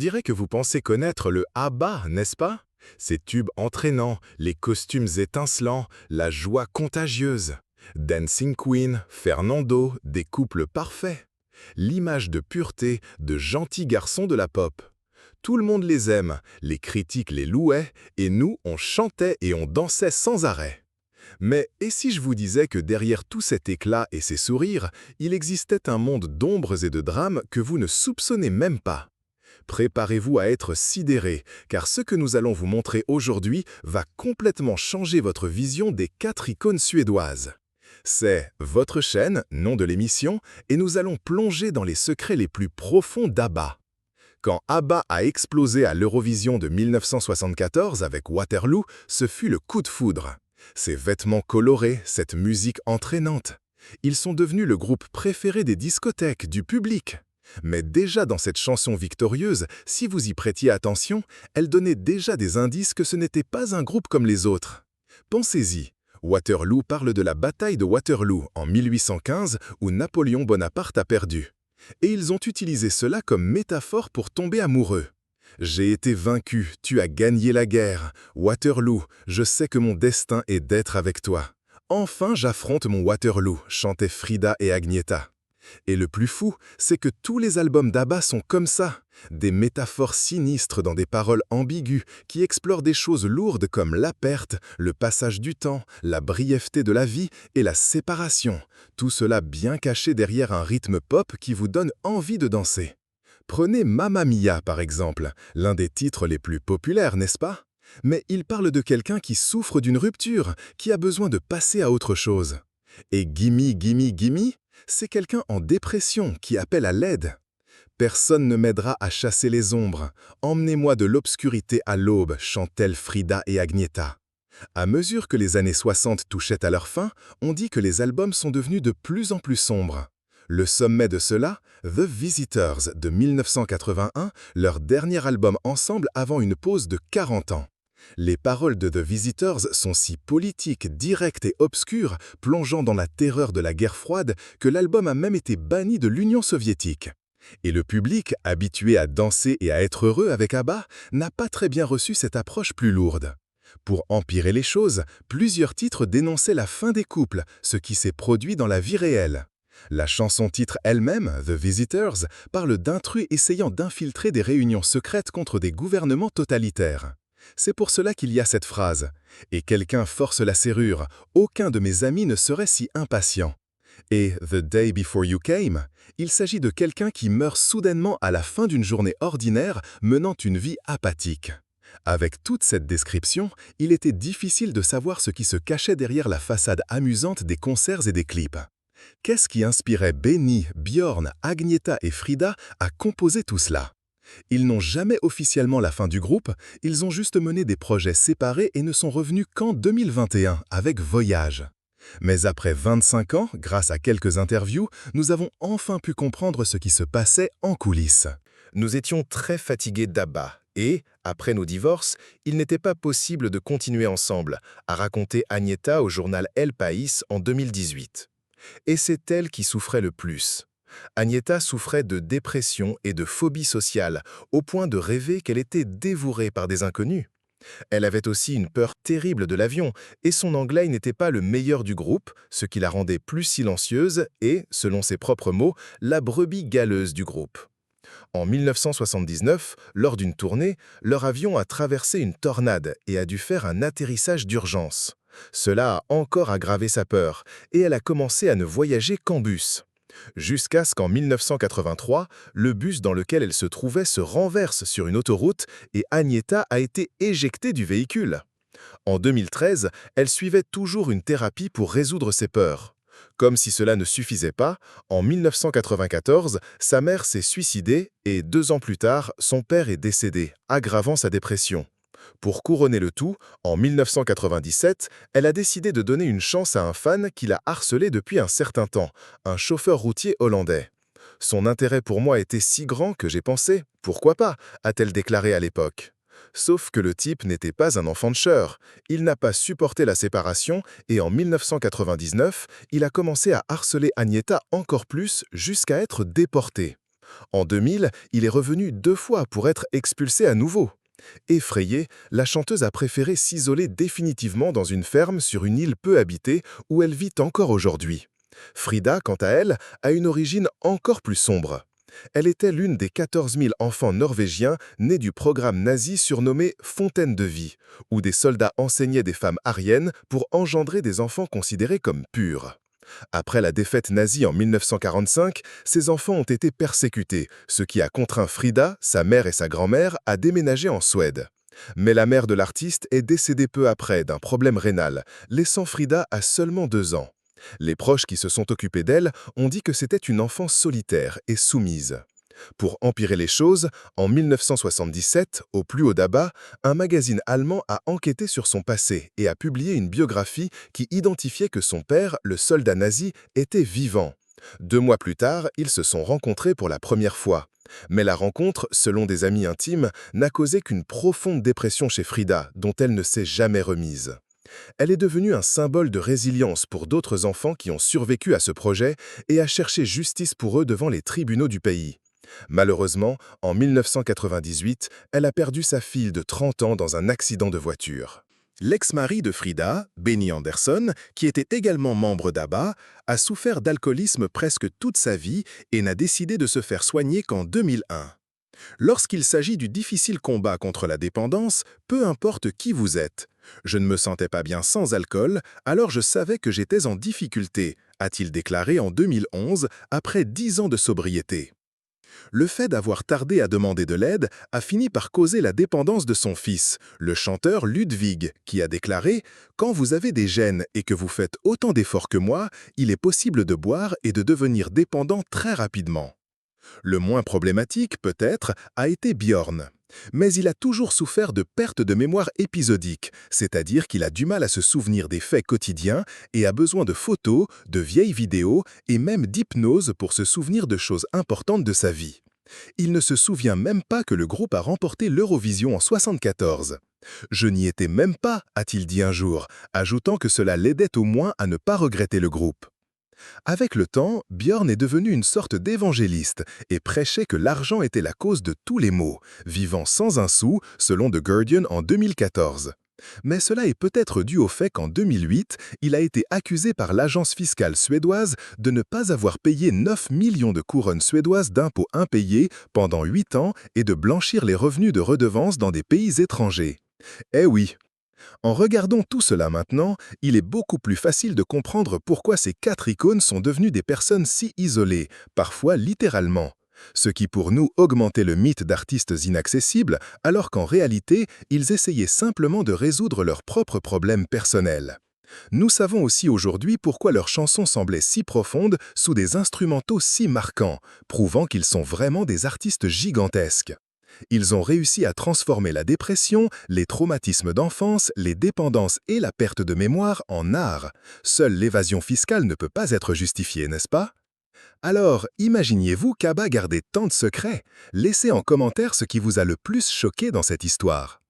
dirait que vous pensez connaître le ABBA, n'est-ce pas? Ces tubes entraînants, les costumes étincelants, la joie contagieuse. Dancing Queen, Fernando, des couples parfaits. L'image de pureté, de gentils garçons de la pop. Tout le monde les aime, les critiques les louaient, et nous, on chantait et on dansait sans arrêt. Mais et si je vous disais que derrière tout cet éclat et ces sourires, il existait un monde d'ombres et de drames que vous ne soupçonnez même pas? Préparez-vous à être sidérés, car ce que nous allons vous montrer aujourd'hui va complètement changer votre vision des 4 icônes suédoises. C'est votre chaîne, nom de l'émission, et nous allons plonger dans les secrets les plus profonds d'ABBA. Quand ABBA a explosé à l'Eurovision de 1974 avec Waterloo, ce fut le coup de foudre. Ces vêtements colorés, cette musique entraînante. Ils sont devenus le groupe préféré des discothèques, du public. Mais déjà dans cette chanson victorieuse, si vous y prêtiez attention, elle donnait déjà des indices que ce n'était pas un groupe comme les autres. Pensez-y, Waterloo parle de la bataille de Waterloo en 1815 où Napoléon Bonaparte a perdu. Et ils ont utilisé cela comme métaphore pour tomber amoureux. J'ai été vaincu, tu as gagné la guerre. Waterloo, je sais que mon destin est d'être avec toi. Enfin j'affronte mon Waterloo, chantaient Frida et Agnetha. Et le plus fou, c'est que tous les albums d'ABBA sont comme ça, des métaphores sinistres dans des paroles ambiguës qui explorent des choses lourdes comme la perte, le passage du temps, la brièveté de la vie et la séparation, tout cela bien caché derrière un rythme pop qui vous donne envie de danser. Prenez Mamma Mia par exemple, l'un des titres les plus populaires, n'est-ce pas? Mais il parle de quelqu'un qui souffre d'une rupture, qui a besoin de passer à autre chose. Et Gimme, Gimme, Gimme, c'est quelqu'un en dépression qui appelle à l'aide. Personne ne m'aidera à chasser les ombres. Emmenez-moi de l'obscurité à l'aube, chantent-elles Frida et Agnetha. À mesure que les années 60 touchaient à leur fin, on dit que les albums sont devenus de plus en plus sombres. Le sommet de cela, The Visitors de 1981, leur dernier album ensemble avant une pause de 40 ans. Les paroles de The Visitors sont si politiques, directes et obscures, plongeant dans la terreur de la guerre froide, que l'album a même été banni de l'Union soviétique. Et le public, habitué à danser et à être heureux avec ABBA, n'a pas très bien reçu cette approche plus lourde. Pour empirer les choses, plusieurs titres dénonçaient la fin des couples, ce qui s'est produit dans la vie réelle. La chanson-titre elle-même, The Visitors, parle d'intrus essayant d'infiltrer des réunions secrètes contre des gouvernements totalitaires. C'est pour cela qu'il y a cette phrase « Et quelqu'un force la serrure, aucun de mes amis ne serait si impatient ». Et « The day before you came », il s'agit de quelqu'un qui meurt soudainement à la fin d'une journée ordinaire menant une vie apathique. Avec toute cette description, il était difficile de savoir ce qui se cachait derrière la façade amusante des concerts et des clips. Qu'est-ce qui inspirait Benny, Björn, Agnetha et Frida à composer tout cela? Ils n'ont jamais officiellement la fin du groupe, ils ont juste mené des projets séparés et ne sont revenus qu'en 2021 avec Voyage. Mais après 25 ans, grâce à quelques interviews, nous avons enfin pu comprendre ce qui se passait en coulisses. Nous étions très fatigués d'ABBA et, après nos divorces, il n'était pas possible de continuer ensemble, a raconté Agnetha au journal El País en 2018. Et c'est elle qui souffrait le plus. Agnetha souffrait de dépression et de phobie sociale, au point de rêver qu'elle était dévorée par des inconnus. Elle avait aussi une peur terrible de l'avion, et son anglais n'était pas le meilleur du groupe, ce qui la rendait plus silencieuse et, selon ses propres mots, la brebis galeuse du groupe. En 1979, lors d'une tournée, leur avion a traversé une tornade et a dû faire un atterrissage d'urgence. Cela a encore aggravé sa peur, et elle a commencé à ne voyager qu'en bus. Jusqu'à ce qu'en 1983, le bus dans lequel elle se trouvait se renverse sur une autoroute et Agnetha a été éjectée du véhicule. En 2013, elle suivait toujours une thérapie pour résoudre ses peurs. Comme si cela ne suffisait pas, en 1994, sa mère s'est suicidée et 2 ans plus tard, son père est décédé, aggravant sa dépression. Pour couronner le tout, en 1997, elle a décidé de donner une chance à un fan qui l'a harcelée depuis un certain temps, un chauffeur routier hollandais. Son intérêt pour moi était si grand que j'ai pensé « Pourquoi pas ?» a-t-elle déclaré à l'époque. Sauf que le type n'était pas un enfant de chœur. Il n'a pas supporté la séparation et en 1999, il a commencé à harceler Agnetha encore plus jusqu'à être déporté. En 2000, il est revenu 2 fois pour être expulsé à nouveau. Effrayée, la chanteuse a préféré s'isoler définitivement dans une ferme sur une île peu habitée où elle vit encore aujourd'hui. Frida, quant à elle, a une origine encore plus sombre. Elle était l'une des 14 000 enfants norvégiens nés du programme nazi surnommé Fontaine de vie, où des soldats enseignaient des femmes aryennes pour engendrer des enfants considérés comme purs. Après la défaite nazie en 1945, ces enfants ont été persécutés, ce qui a contraint Frida, sa mère et sa grand-mère à déménager en Suède. Mais la mère de l'artiste est décédée peu après d'un problème rénal, laissant Frida à seulement 2 ans. Les proches qui se sont occupés d'elle ont dit que c'était une enfant solitaire et soumise. Pour empirer les choses, en 1977, au plus haut d'Abba, un magazine allemand a enquêté sur son passé et a publié une biographie qui identifiait que son père, le soldat nazi, était vivant. 2 mois plus tard, ils se sont rencontrés pour la première fois. Mais la rencontre, selon des amis intimes, n'a causé qu'une profonde dépression chez Frida, dont elle ne s'est jamais remise. Elle est devenue un symbole de résilience pour d'autres enfants qui ont survécu à ce projet et a cherché justice pour eux devant les tribunaux du pays. Malheureusement, en 1998, elle a perdu sa fille de 30 ans dans un accident de voiture. L'ex-mari de Frida, Benny Andersson, qui était également membre d'ABBA, a souffert d'alcoolisme presque toute sa vie et n'a décidé de se faire soigner qu'en 2001. Lorsqu'il s'agit du difficile combat contre la dépendance, peu importe qui vous êtes. Je ne me sentais pas bien sans alcool, alors je savais que j'étais en difficulté, a-t-il déclaré en 2011, après 10 ans de sobriété. Le fait d'avoir tardé à demander de l'aide a fini par causer la dépendance de son fils, le chanteur Ludwig, qui a déclaré « Quand vous avez des gènes et que vous faites autant d'efforts que moi, il est possible de boire et de devenir dépendant très rapidement. » Le moins problématique, peut-être, a été Björn. Mais il a toujours souffert de perte de mémoire épisodique, c'est-à-dire qu'il a du mal à se souvenir des faits quotidiens et a besoin de photos, de vieilles vidéos et même d'hypnose pour se souvenir de choses importantes de sa vie. Il ne se souvient même pas que le groupe a remporté l'Eurovision en 1974. « Je n'y étais même pas », a-t-il dit un jour, ajoutant que cela l'aidait au moins à ne pas regretter le groupe. Avec le temps, Björn est devenu une sorte d'évangéliste et prêchait que l'argent était la cause de tous les maux, vivant sans un sou, selon The Guardian en 2014. Mais cela est peut-être dû au fait qu'en 2008, il a été accusé par l'agence fiscale suédoise de ne pas avoir payé 9 millions de couronnes suédoises d'impôts impayés pendant 8 ans et de blanchir les revenus de redevances dans des pays étrangers. Eh oui! En regardant tout cela maintenant, il est beaucoup plus facile de comprendre pourquoi ces 4 icônes sont devenues des personnes si isolées, parfois littéralement. Ce qui pour nous augmentait le mythe d'artistes inaccessibles, alors qu'en réalité, ils essayaient simplement de résoudre leurs propres problèmes personnels. Nous savons aussi aujourd'hui pourquoi leurs chansons semblaient si profondes sous des instrumentaux si marquants, prouvant qu'ils sont vraiment des artistes gigantesques. Ils ont réussi à transformer la dépression, les traumatismes d'enfance, les dépendances et la perte de mémoire en art. Seule l'évasion fiscale ne peut pas être justifiée, n'est-ce pas? Alors, imaginiez-vous qu'ABBA gardait tant de secrets? Laissez en commentaire ce qui vous a le plus choqué dans cette histoire.